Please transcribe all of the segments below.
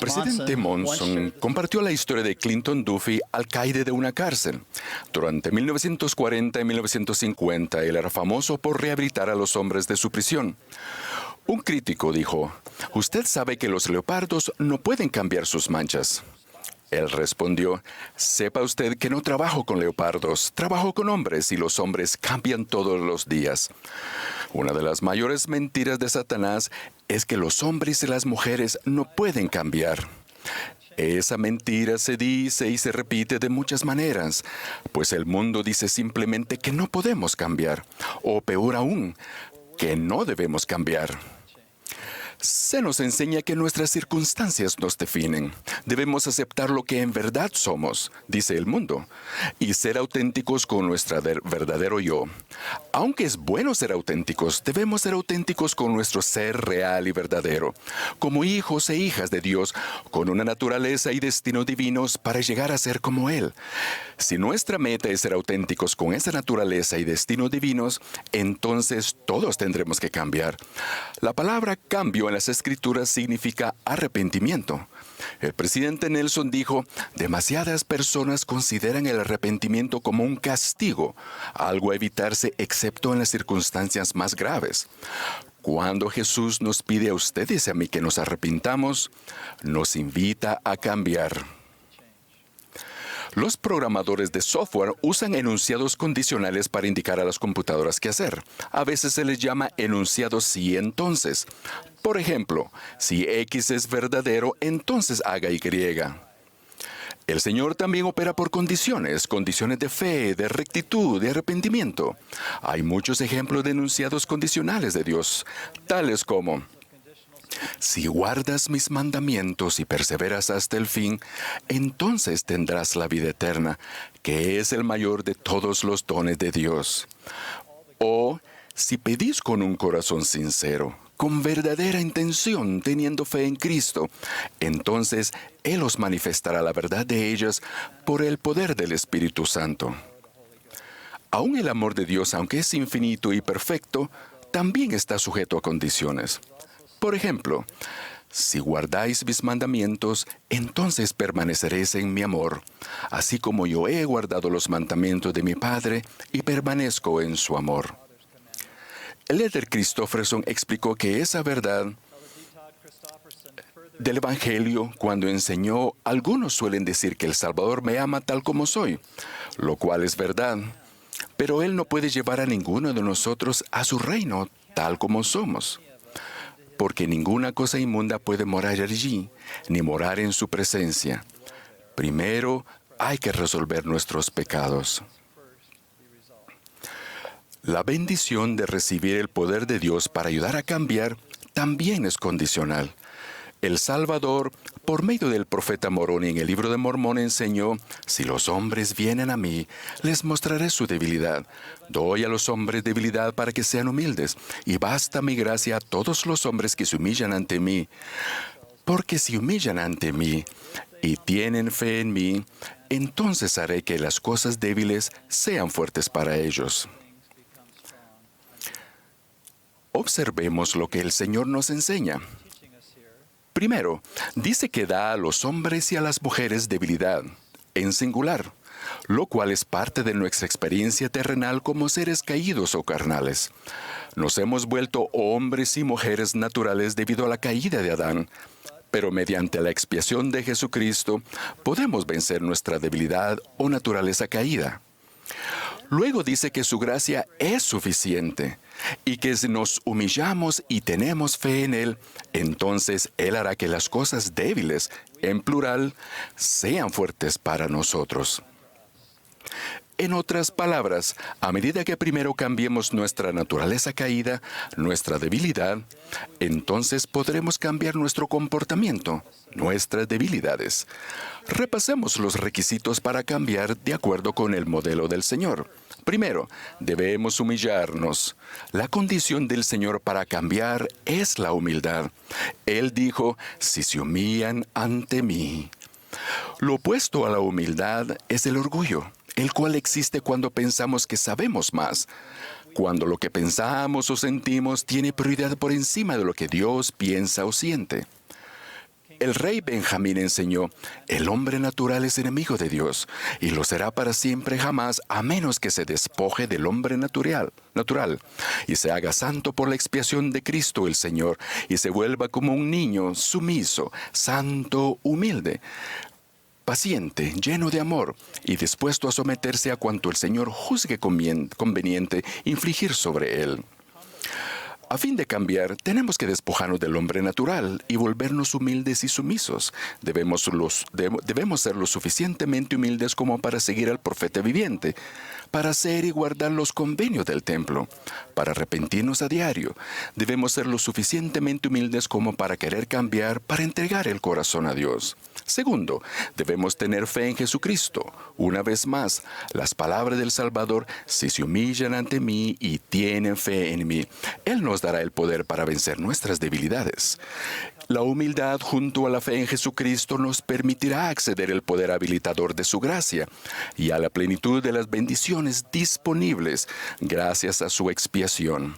Presidente Monson compartió la historia de Clinton Duffy, alcaide de una cárcel. Durante 1940 y 1950, él era famoso por rehabilitar a los hombres de su prisión. Un crítico dijo, «Usted sabe que los leopardos no pueden cambiar sus manchas». Él respondió, «Sepa usted que no trabajo con leopardos, trabajo con hombres y los hombres cambian todos los días». Una de las mayores mentiras de Satanás es que los hombres y las mujeres no pueden cambiar. Esa mentira se dice y se repite de muchas maneras, pues el mundo dice simplemente que no podemos cambiar, o peor aún, que no debemos cambiar. Se nos enseña que nuestras circunstancias nos definen. Debemos aceptar lo que en verdad somos, dice el mundo, y ser auténticos con nuestro verdadero yo. Aunque es bueno ser auténticos, debemos ser auténticos con nuestro ser real y verdadero, como hijos e hijas de Dios, con una naturaleza y destino divinos para llegar a ser como Él. Si nuestra meta es ser auténticos con esa naturaleza y destino divinos, entonces todos tendremos que cambiar. La palabra cambio en las Escrituras significa arrepentimiento. El presidente Nelson dijo, demasiadas personas consideran el arrepentimiento como un castigo, algo a evitarse excepto en las circunstancias más graves. Cuando Jesús nos pide a ustedes y a mí que nos arrepintamos, nos invita a cambiar. Los programadores de software usan enunciados condicionales para indicar a las computadoras qué hacer. A veces se les llama enunciados sí entonces. Por ejemplo, si X es verdadero, entonces haga Y. El Señor también opera por condiciones de fe, de rectitud, de arrepentimiento. Hay muchos ejemplos de enunciados condicionales de Dios, tales como: si guardas mis mandamientos y perseveras hasta el fin, entonces tendrás la vida eterna, que es el mayor de todos los dones de Dios. O, si pedís con un corazón sincero, con verdadera intención, teniendo fe en Cristo, entonces Él os manifestará la verdad de ellas por el poder del Espíritu Santo. Aún el amor de Dios, aunque es infinito y perfecto, también está sujeto a condiciones. Por ejemplo, si guardáis mis mandamientos, entonces permaneceréis en mi amor, así como yo he guardado los mandamientos de mi Padre y permanezco en su amor. Elder Christofferson explicó que esa verdad del Evangelio, cuando enseñó, algunos suelen decir que el Salvador me ama tal como soy, lo cual es verdad, pero Él no puede llevar a ninguno de nosotros a su reino tal como somos. Porque ninguna cosa inmunda puede morar allí, ni morar en su presencia. Primero hay que resolver nuestros pecados. La bendición de recibir el poder de Dios para ayudar a cambiar también es condicional. El Salvador, por medio del profeta Moroni en el libro de Mormón, enseñó, si los hombres vienen a mí, les mostraré su debilidad. Doy a los hombres debilidad para que sean humildes, y basta mi gracia a todos los hombres que se humillan ante mí. Porque si humillan ante mí y tienen fe en mí, entonces haré que las cosas débiles sean fuertes para ellos. Observemos lo que el Señor nos enseña. Primero, dice que da a los hombres y a las mujeres debilidad, en singular, lo cual es parte de nuestra experiencia terrenal como seres caídos o carnales. Nos hemos vuelto hombres y mujeres naturales debido a la caída de Adán, pero mediante la expiación de Jesucristo podemos vencer nuestra debilidad o naturaleza caída. Luego dice que su gracia es suficiente y que si nos humillamos y tenemos fe en Él, entonces Él hará que las cosas débiles, en plural, sean fuertes para nosotros. En otras palabras, a medida que primero cambiemos nuestra naturaleza caída, nuestra debilidad, entonces podremos cambiar nuestro comportamiento, nuestras debilidades. Repasemos los requisitos para cambiar de acuerdo con el modelo del Señor. Primero, debemos humillarnos. La condición del Señor para cambiar es la humildad. Él dijo, si se humillan ante mí. Lo opuesto a la humildad es el orgullo, el cual existe cuando pensamos que sabemos más, cuando lo que pensamos o sentimos tiene prioridad por encima de lo que Dios piensa o siente. El rey Benjamín enseñó, el hombre natural es enemigo de Dios, y lo será para siempre jamás, a menos que se despoje del hombre natural, y se haga santo por la expiación de Cristo el Señor, y se vuelva como un niño sumiso, santo, humilde, paciente, lleno de amor, y dispuesto a someterse a cuanto el Señor juzgue conveniente infligir sobre él. A fin de cambiar, tenemos que despojarnos del hombre natural y volvernos humildes y sumisos. Debemos ser lo suficientemente humildes como para seguir al profeta viviente, para hacer y guardar los convenios del templo, para arrepentirnos a diario. Debemos ser lo suficientemente humildes como para querer cambiar, para entregar el corazón a Dios. Segundo, debemos tener fe en Jesucristo. Una vez más, las palabras del Salvador, si se humillan ante mí y tienen fe en mí, Él nos dará el poder para vencer nuestras debilidades. La humildad junto a la fe en Jesucristo nos permitirá acceder al poder habilitador de su gracia y a la plenitud de las bendiciones disponibles gracias a su expiación.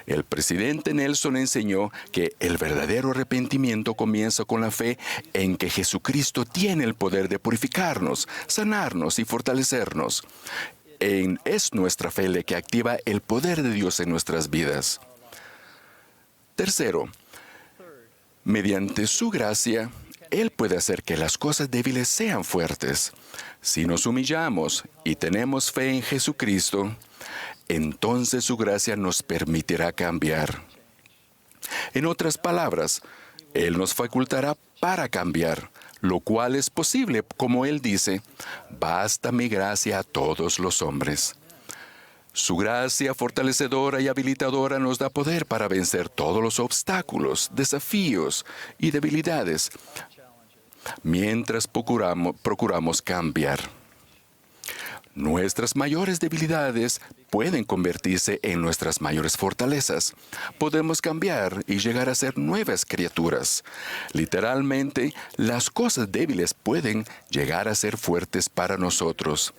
El presidente Nelson enseñó que el verdadero arrepentimiento comienza con la fe en que Jesucristo tiene el poder de purificarnos, sanarnos y fortalecernos. Es nuestra fe la que activa el poder de Dios en nuestras vidas. Tercero, mediante su gracia, Él puede hacer que las cosas débiles sean fuertes. Si nos humillamos y tenemos fe en Jesucristo, entonces su gracia nos permitirá cambiar. En otras palabras, Él nos facultará para cambiar, lo cual es posible, como Él dice, basta mi gracia a todos los hombres. Su gracia fortalecedora y habilitadora nos da poder para vencer todos los obstáculos, desafíos y debilidades, mientras procuramos cambiar. Nuestras mayores debilidades pueden convertirse en nuestras mayores fortalezas. Podemos cambiar y llegar a ser nuevas criaturas. Literalmente, las cosas débiles pueden llegar a ser fuertes para nosotros.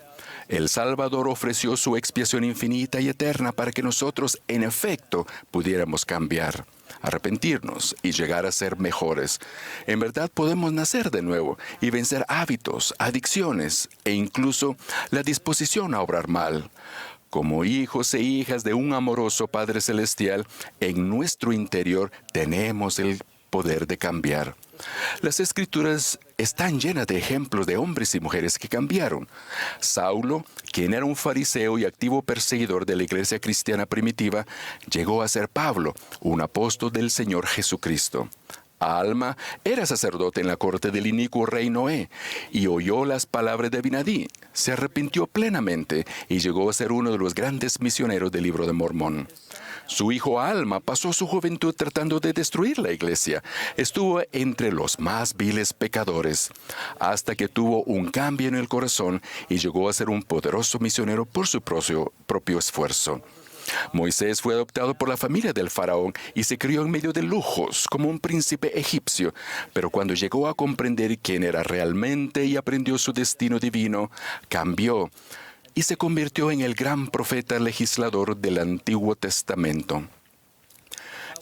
El Salvador ofreció su expiación infinita y eterna para que nosotros, en efecto, pudiéramos cambiar, arrepentirnos y llegar a ser mejores. En verdad podemos nacer de nuevo y vencer hábitos, adicciones e incluso la disposición a obrar mal. Como hijos e hijas de un amoroso Padre Celestial, en nuestro interior tenemos el poder de cambiar. Las Escrituras están llenas de ejemplos de hombres y mujeres que cambiaron. Saulo, quien era un fariseo y activo perseguidor de la iglesia cristiana primitiva, llegó a ser Pablo, un apóstol del Señor Jesucristo. Alma era sacerdote en la corte del inicuo rey Noé y oyó las palabras de Abinadí. Se arrepintió plenamente y llegó a ser uno de los grandes misioneros del Libro de Mormón. Su hijo Alma pasó su juventud tratando de destruir la iglesia. Estuvo entre los más viles pecadores, hasta que tuvo un cambio en el corazón y llegó a ser un poderoso misionero por su propio esfuerzo. Moisés fue adoptado por la familia del faraón y se crió en medio de lujos, como un príncipe egipcio, pero cuando llegó a comprender quién era realmente y aprendió su destino divino, cambió y se convirtió en el gran profeta legislador del Antiguo Testamento.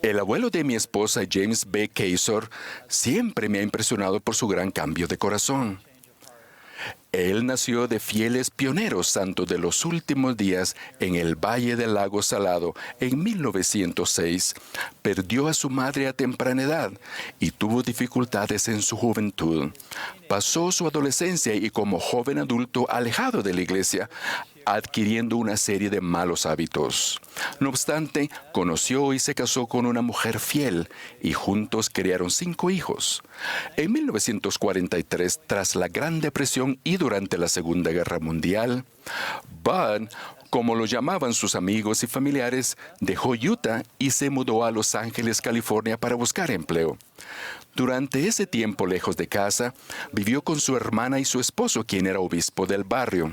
El abuelo de mi esposa, James B. Kazor, siempre me ha impresionado por su gran cambio de corazón. Él nació de fieles pioneros santos de los últimos días en el Valle del Lago Salado en 1906. Perdió a su madre a temprana edad y tuvo dificultades en su juventud. Pasó su adolescencia y como joven adulto alejado de la iglesia, adquiriendo una serie de malos hábitos. No obstante, conoció y se casó con una mujer fiel y juntos criaron 5 hijos. En 1943, tras la Gran Depresión y durante la Segunda Guerra Mundial, Bud, como lo llamaban sus amigos y familiares, dejó Utah y se mudó a Los Ángeles, California, para buscar empleo. Durante ese tiempo lejos de casa, vivió con su hermana y su esposo, quien era obispo del barrio.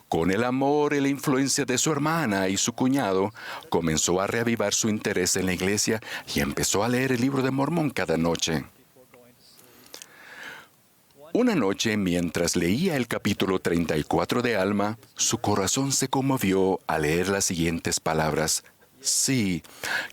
Con el amor y la influencia de su hermana y su cuñado, comenzó a reavivar su interés en la iglesia y empezó a leer el Libro de Mormón cada noche. Una noche, mientras leía el capítulo 34 de Alma, su corazón se conmovió al leer las siguientes palabras: «Sí,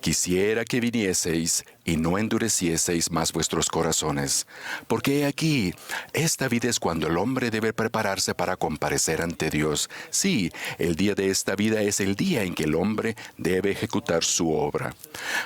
quisiera que vinieseis y no endurecieseis más vuestros corazones. Porque he aquí, esta vida es cuando el hombre debe prepararse para comparecer ante Dios. Sí, el día de esta vida es el día en que el hombre debe ejecutar su obra.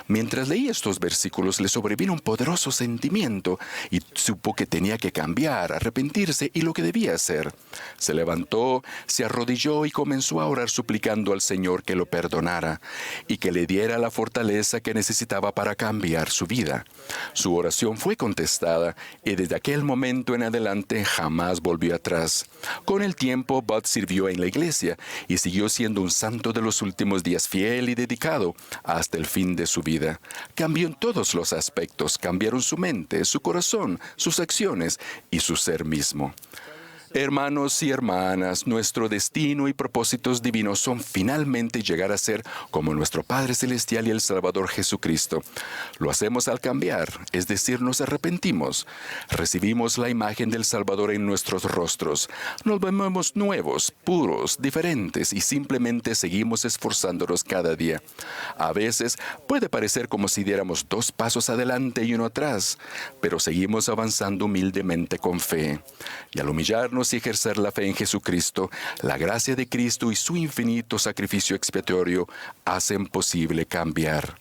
Mientras leía estos versículos, le sobrevino un poderoso sentimiento y supo que tenía que cambiar, arrepentirse y lo que debía hacer. Se levantó, se arrodilló y comenzó a orar suplicando al Señor que lo perdonara y que le diera la fortaleza que necesitaba para cambiar su vida. Su oración fue contestada y desde aquel momento en adelante jamás volvió atrás. Con el tiempo, Bud sirvió en la iglesia y siguió siendo un santo de los últimos días, fiel y dedicado hasta el fin de su vida. Cambió en todos los aspectos, cambiaron su mente, su corazón, sus acciones y su ser mismo. Hermanos y hermanas, nuestro destino y propósitos divinos son finalmente llegar a ser como nuestro Padre Celestial y el Salvador Jesucristo. Lo hacemos al cambiar, es decir, nos arrepentimos. Recibimos la imagen del Salvador en nuestros rostros. Nos vemos nuevos, puros, diferentes y simplemente seguimos esforzándonos cada día. A veces puede parecer como si diéramos 2 pasos adelante y 1 atrás, pero seguimos avanzando humildemente con fe. Y al humillarnos y ejercer la fe en Jesucristo, la gracia de Cristo y su infinito sacrificio expiatorio hacen posible cambiar.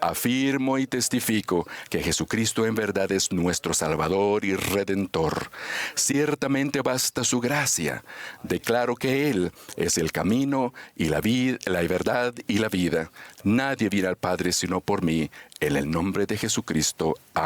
Afirmo y testifico que Jesucristo en verdad es nuestro Salvador y Redentor. Ciertamente basta su gracia. Declaro que Él es el camino y la verdad y la vida. Nadie viene al Padre sino por mí. En el nombre de Jesucristo. Amén.